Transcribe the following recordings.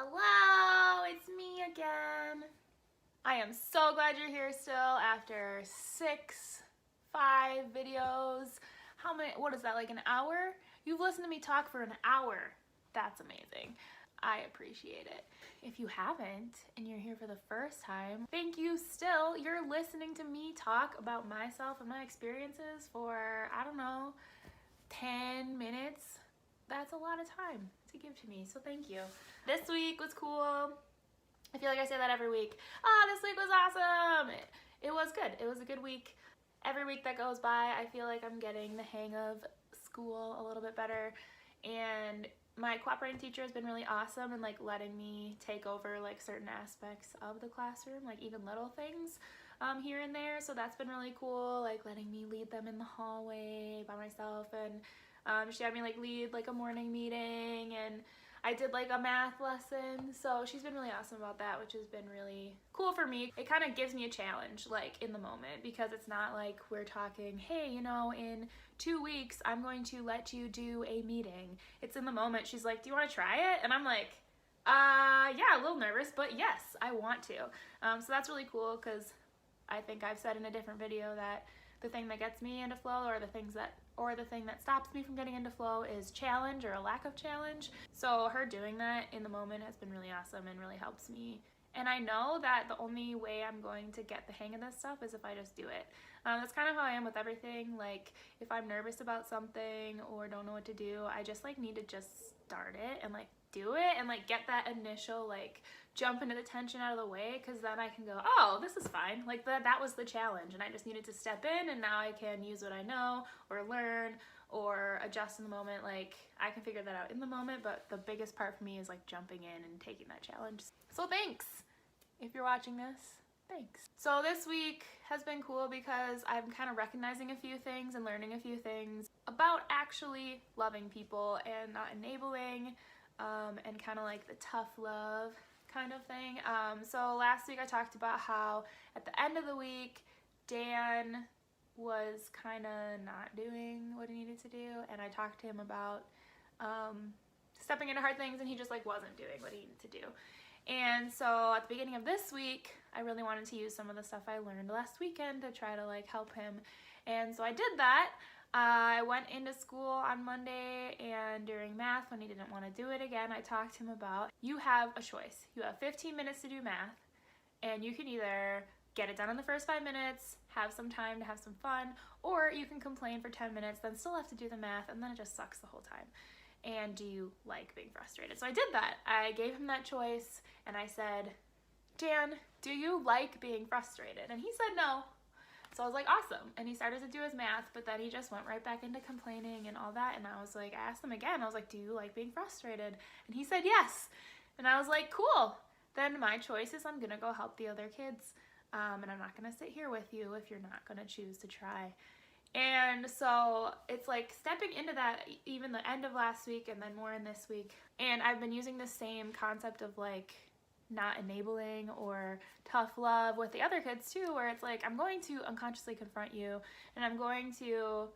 Hello, it's me again. I am so glad you're here still after 5 videos. How many, what is that, like an hour? You've listened to me talk for an hour. That's amazing. I appreciate it. If you haven't and you're here for the first time, thank you still. You're listening to me talk about myself and my experiences for, I don't know, 10 minutes. That's a lot of time to give to me, so thank you. This week was cool. I feel like I say that every week. This week was awesome. It was good. It was a good week. Every week that goes by, I feel like I'm getting the hang of school a little bit better, and my cooperating teacher has been really awesome and like letting me take over like certain aspects of the classroom, like even little things here and there. So that's been really cool, like letting me lead them in the hallway by myself, and she had me like lead like a morning meeting, and I did like a math lesson. So she's been really awesome about that, which has been really cool for me. It kind of gives me a challenge like in the moment, because it's not like we're talking, hey, you know, in 2 weeks I'm going to let you do a meeting. It's in the moment. She's like, do you want to try it? And I'm like, yeah, a little nervous, but yes, I want to. So that's really cool, because I think I've said in a different video that the thing that gets me into flow, or the thing that stops me from getting into flow, is challenge or a lack of challenge. So her doing that in the moment has been really awesome and really helps me. And I know that the only way I'm going to get the hang of this stuff is if I just do it. That's kind of how I am with everything. Like if I'm nervous about something or don't know what to do, I just like need to just start it and like do it and like get that initial like jump into the tension out of the way, because then I can go, oh, this is fine. Like that was the challenge, and I just needed to step in, and now I can use what I know or learn or adjust in the moment. Like I can figure that out in the moment, but the biggest part for me is like jumping in and taking that challenge. So thanks. If you're watching this, thanks. So this week has been cool because I'm kind of recognizing a few things and learning a few things about actually loving people and not enabling, and kind of like the tough love kind of thing. So last week I talked about how at the end of the week Dan was kind of not doing what he needed to do, and I talked to him about stepping into hard things, and he just like wasn't doing what he needed to do. And so at the beginning of this week I really wanted to use some of the stuff I learned last weekend to try to like help him, and so I did that. I went into school on Monday, and during math, when he didn't want to do it again, I talked to him about, you have a choice. You have 15 minutes to do math, and you can either get it done in the first 5 minutes, have some time to have some fun, or you can complain for 10 minutes, then still have to do the math, and then it just sucks the whole time. And do you like being frustrated? So I did that. I gave him that choice, and I said, Dan, do you like being frustrated? And he said no. So I was like, awesome. And he started to do his math, but then he just went right back into complaining and all that. And I was like, I asked him again, I was like, do you like being frustrated? And he said yes. And I was like, cool. Then my choice is I'm gonna go help the other kids. And I'm not gonna sit here with you if you're not gonna choose to try. And so it's like stepping into that, even the end of last week and then more in this week. And I've been using the same concept of like not enabling or tough love with the other kids too, where it's like I'm going to unconsciously confront you, and I'm going to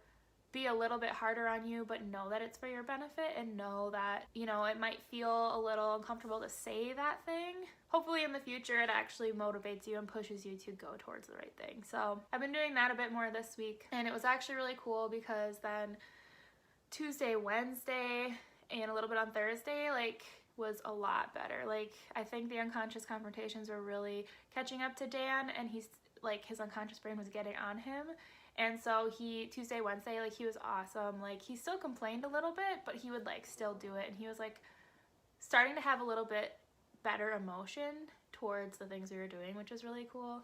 be a little bit harder on you, but know that it's for your benefit, and know that, you know, it might feel a little uncomfortable to say that thing. Hopefully in the future it actually motivates you and pushes you to go towards the right thing. So I've been doing that a bit more this week, and it was actually really cool, because then Tuesday, Wednesday, and a little bit on Thursday, like, was a lot better. Like, I think the unconscious confrontations were really catching up to Dan, and he's like, his unconscious brain was getting on him. And so Tuesday, Wednesday, like, he was awesome. Like, he still complained a little bit, but he would like still do it, and he was like starting to have a little bit better emotion towards the things we were doing, which is really cool.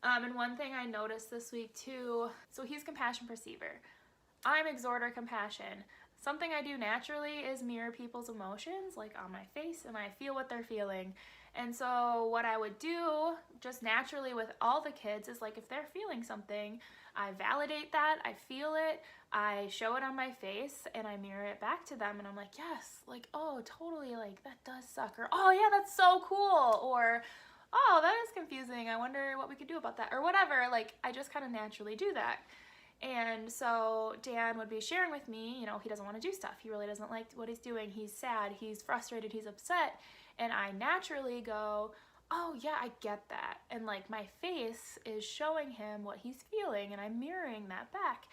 And one thing I noticed this week too, so he's compassion perceiver. I'm exhorter compassion. Something I do naturally is mirror people's emotions, like on my face, and I feel what they're feeling. And so what I would do just naturally with all the kids is like, if they're feeling something, I validate that, I feel it, I show it on my face, and I mirror it back to them, and I'm like, yes, like, oh, totally, like, that does suck, or, oh yeah, that's so cool, or, oh, that is confusing, I wonder what we could do about that, or whatever. Like, I just kind of naturally do that. And so Dan would be sharing with me, you know, he doesn't want to do stuff. He really doesn't like what he's doing. He's sad, he's frustrated, he's upset. And I naturally go, oh yeah, I get that. And like my face is showing him what he's feeling and I'm mirroring that back.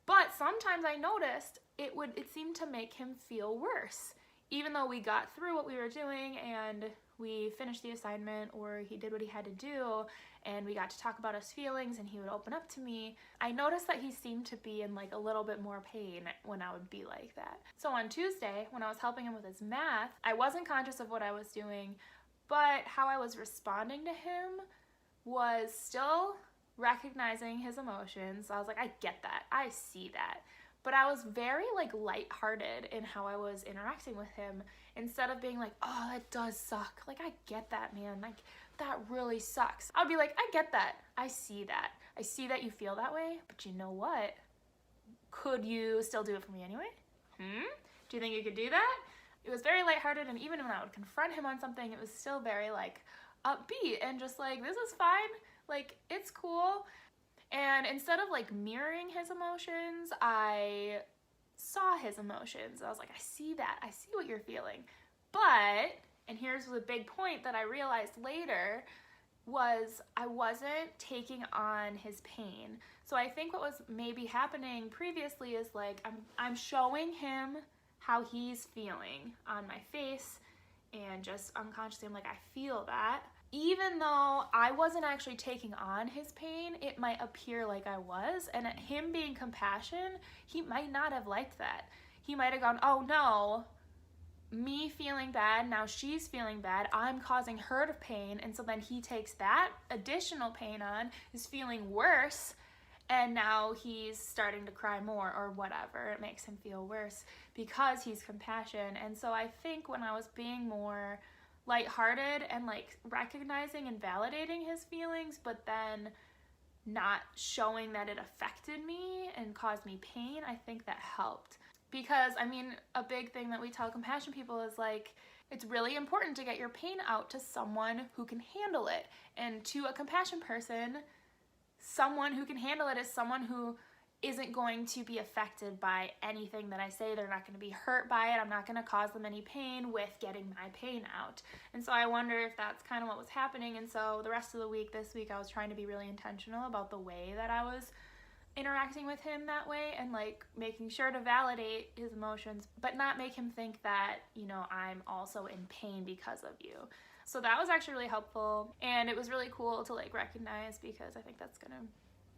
But sometimes I noticed it seemed to make him feel worse. Even though we got through what we were doing and we finished the assignment, or he did what he had to do, and we got to talk about his feelings and he would open up to me, I noticed that he seemed to be in like a little bit more pain when I would be like that. So on Tuesday, when I was helping him with his math, I wasn't conscious of what I was doing, but how I was responding to him was still recognizing his emotions. I was like, I get that, I see that. But I was very like lighthearted in how I was interacting with him, instead of being like, oh, that does suck. Like, I get that, man. Like, that really sucks. I'd be like, I get that. I see that. I see that you feel that way, but you know what? Could you still do it for me anyway? Do you think you could do that? It was very lighthearted, and even when I would confront him on something, it was still very like upbeat and just like, this is fine. Like, it's cool. And instead of like mirroring his emotions, I saw his emotions. I was like, I see that. I see what you're feeling. But, and here's the big point that I realized later, was I wasn't taking on his pain. So I think what was maybe happening previously is like, I'm showing him how he's feeling on my face, and just unconsciously I'm like, I feel that. Even though I wasn't actually taking on his pain, it might appear like I was, and him being compassion, he might not have liked that. He might have gone, oh no, me feeling bad, now she's feeling bad, I'm causing her pain, and so then he takes that additional pain on, is feeling worse, and now he's starting to cry more or whatever. It makes him feel worse because he's compassion. And so I think when I was being more lighthearted and like recognizing and validating his feelings, but then not showing that it affected me and caused me pain, I think that helped. Because I mean, a big thing that we tell compassion people is like, it's really important to get your pain out to someone who can handle it. And to a compassion person, someone who can handle it is someone who isn't going to be affected by anything that I say. They're not going to be hurt by it. I'm not going to cause them any pain with getting my pain out. And so I wonder if that's kind of what was happening. And so the rest of the week, this week, I was trying to be really intentional about the way that I was interacting with him that way, and like making sure to validate his emotions, but not make him think that, you know, I'm also in pain because of you. So that was actually really helpful, and it was really cool to like recognize, because I think that's gonna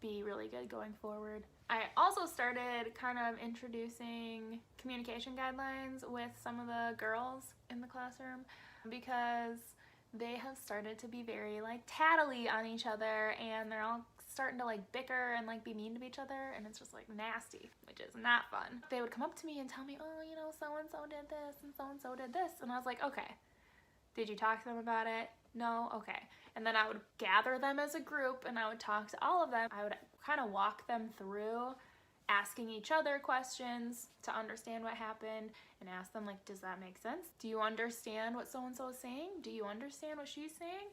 be really good going forward. I also started kind of introducing communication guidelines with some of the girls in the classroom, because they have started to be very like tattly on each other, and they're all starting to like bicker and like be mean to each other, and it's just like nasty, which is not fun. They would come up to me and tell me, oh, you know, so-and-so did this and so-and-so did this, and I was like, okay, did you talk to them about it? No? Okay. And then I would gather them as a group and I would talk to all of them. I would kind of walk them through asking each other questions to understand what happened, and ask them like, does that make sense? Do you understand what so-and-so is saying? Do you understand what she's saying?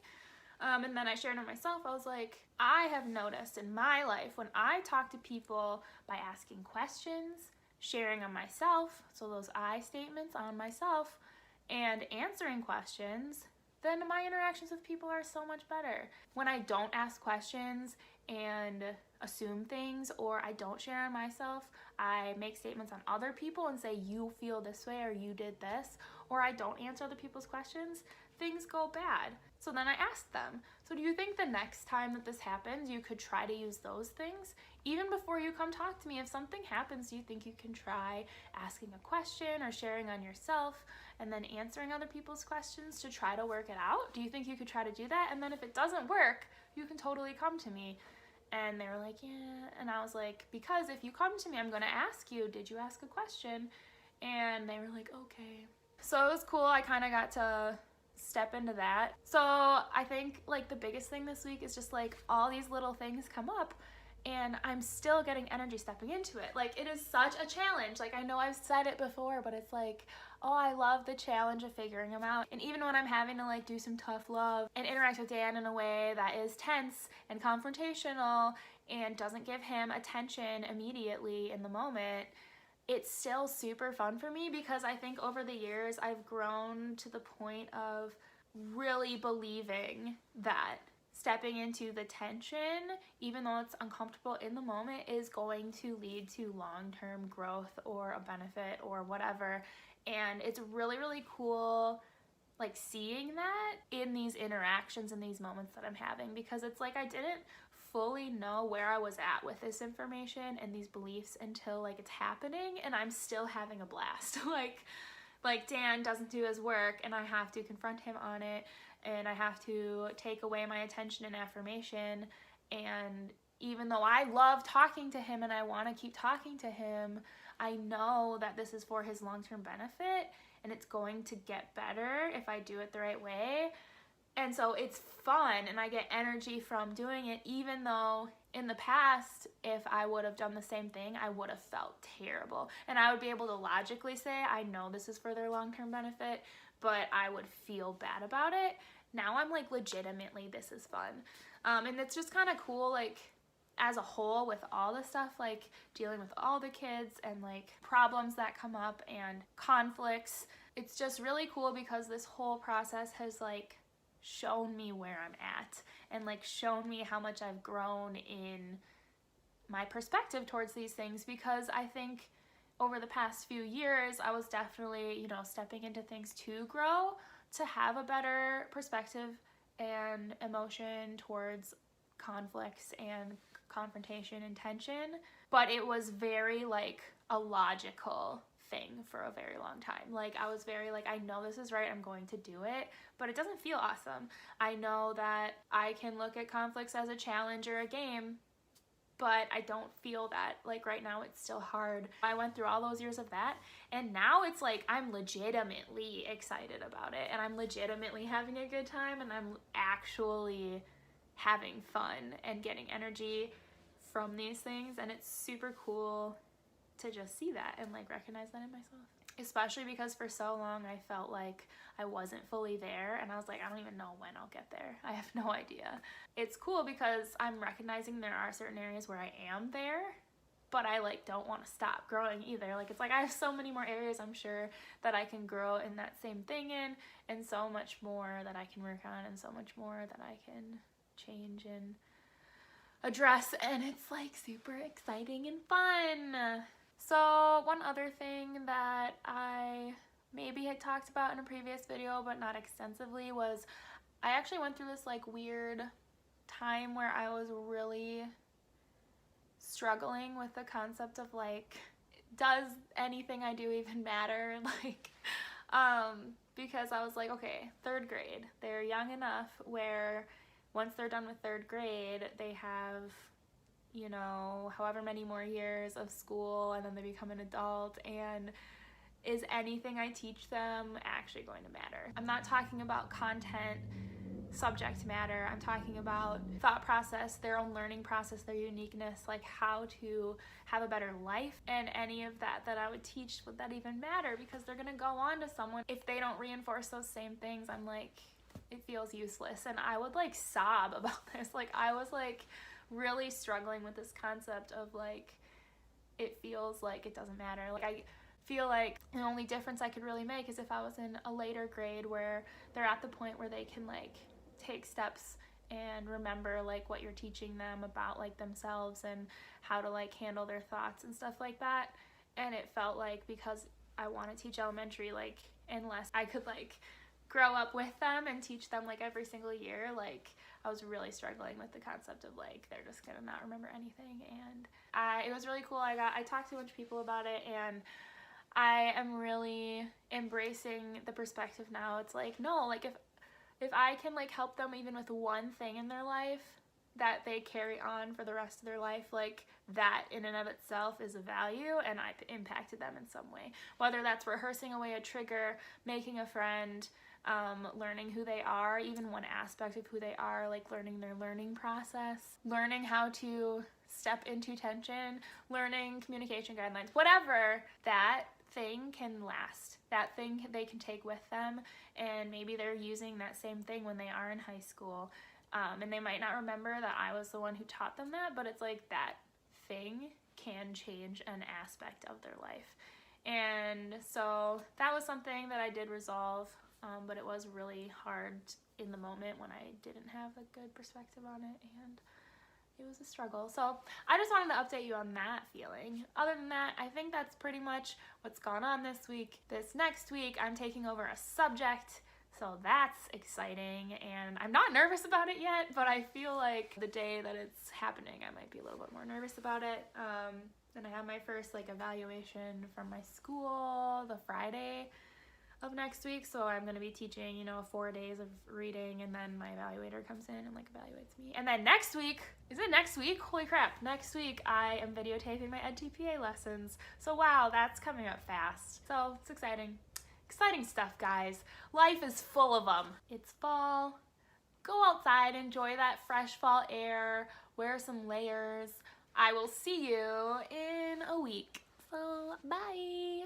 And then I shared it myself. I was like, I have noticed in my life when I talk to people by asking questions, sharing on myself, so those I statements on myself, and answering questions, then my interactions with people are so much better. When I don't ask questions and assume things, or I don't share on myself, I make statements on other people and say, you feel this way, or you did this, or I don't answer other people's questions, things go bad. So then I asked them, so do you think the next time that this happens, you could try to use those things? Even before you come talk to me, if something happens, do you think you can try asking a question or sharing on yourself and then answering other people's questions to try to work it out? Do you think you could try to do that? And then if it doesn't work, you can totally come to me. And they were like, yeah. And I was like, because if you come to me, I'm gonna ask you, did you ask a question? And they were like, okay. So it was cool. I kind of got to step into that. So I think like the biggest thing this week is just like all these little things come up, and I'm still getting energy stepping into it. Like, it is such a challenge. Like, I know I've said it before, but it's like, oh, I love the challenge of figuring them out. And even when I'm having to like do some tough love and interact with Dan in a way that is tense and confrontational and doesn't give him attention immediately in the moment, it's still super fun for me because I think over the years I've grown to the point of really believing that stepping into the tension, even though it's uncomfortable in the moment, is going to lead to long-term growth or a benefit or whatever. And it's really, really cool like seeing that in these interactions and these moments that I'm having, because it's like I didn't fully know where I was at with this information and these beliefs until like it's happening and I'm still having a blast. like Dan doesn't do his work and I have to confront him on it, and I have to take away my attention and affirmation. And even though I love talking to him and I want to keep talking to him, I know that this is for his long-term benefit and it's going to get better if I do it the right way. And so it's fun and I get energy from doing it, even though in the past, if I would have done the same thing, I would have felt terrible. And I would be able to logically say, I know this is for their long-term benefit, but I would feel bad about it. Now I'm like, legitimately, this is fun. And it's just kind of cool, like, as a whole with all the stuff, like dealing with all the kids and like problems that come up and conflicts. It's just really cool because this whole process has like shown me where I'm at and like shown me how much I've grown in my perspective towards these things, because I think over the past few years I was definitely, you know, stepping into things to grow, to have a better perspective and emotion towards conflicts and confrontation and tension, but it was very like a logical thing for a very long time. Like I was very like, I know this is right, I'm going to do it, but it doesn't feel awesome. I know that I can look at conflicts as a challenge or a game, but I don't feel that. Like right now it's still hard. I went through all those years of that, and now it's like I'm legitimately excited about it and I'm legitimately having a good time and I'm actually having fun and getting energy from these things. And it's super cool to just see that and like recognize that in myself, especially because for so long I felt like I wasn't fully there, and I was like, I don't even know when I'll get there. I have no idea. It's cool because I'm recognizing there are certain areas where I am there, but I like don't want to stop growing either. Like it's like I have so many more areas I'm sure that I can grow in that same thing in, and so much more that I can work on, and so much more that I can change and address, and it's like super exciting and fun. So one other thing that I maybe had talked about in a previous video but not extensively was I actually went through this like weird time where I was really struggling with the concept of like, does anything I do even matter? Like because I was like, okay, 3rd grade, they're young enough where once they're done with 3rd grade, they have, you know, however many more years of school, and then they become an adult, and is anything I teach them actually going to matter? I'm not talking about content, subject matter. I'm talking about thought process, their own learning process, their uniqueness, like how to have a better life, and any of that I would teach, would that even matter? Because they're gonna go on to someone. If they don't reinforce those same things, I'm like, it feels useless. And I would like sob about this. Like I was like really struggling with this concept of like, it feels like it doesn't matter. Like I feel like the only difference I could really make is if I was in a later grade where they're at the point where they can like take steps and remember like what you're teaching them about like themselves and how to like handle their thoughts and stuff like that. And it felt like, because I want to teach elementary, like unless I could like grow up with them and teach them like every single year, like I was really struggling with the concept of like they're just gonna not remember anything. And it was really cool. I talked to a bunch of people about it, and I am really embracing the perspective now. It's like, no, like if I can like help them even with one thing in their life that they carry on for the rest of their life, like that in and of itself is a value, and I impacted them in some way. Whether that's rehearsing away a trigger, making a friend, learning who they are, even one aspect of who they are, like learning their learning process, learning how to step into tension, learning communication guidelines, whatever, that thing can last. That thing they can take with them, and maybe they're using that same thing when they are in high school. And they might not remember that I was the one who taught them that, but it's like that thing can change an aspect of their life. And so that was something that I did resolve, but it was really hard in the moment when I didn't have a good perspective on it, and it was a struggle. So I just wanted to update you on that feeling. Other than that, I think that's pretty much what's gone on this week. This next week, I'm taking over a subject, so that's exciting, and I'm not nervous about it yet, but I feel like the day that it's happening, I might be a little bit more nervous about it. And I have my first evaluation from my school the Friday of next week, so I'm going to be teaching 4 days of reading, and then my evaluator comes in and evaluates me. And then next week, is it next week? Holy crap, next week I am videotaping my EdTPA lessons. So wow, that's coming up fast. So it's exciting. Exciting stuff, guys. Life is full of them. It's fall. Go outside, enjoy that fresh fall air, wear some layers. I will see you in a week. So bye.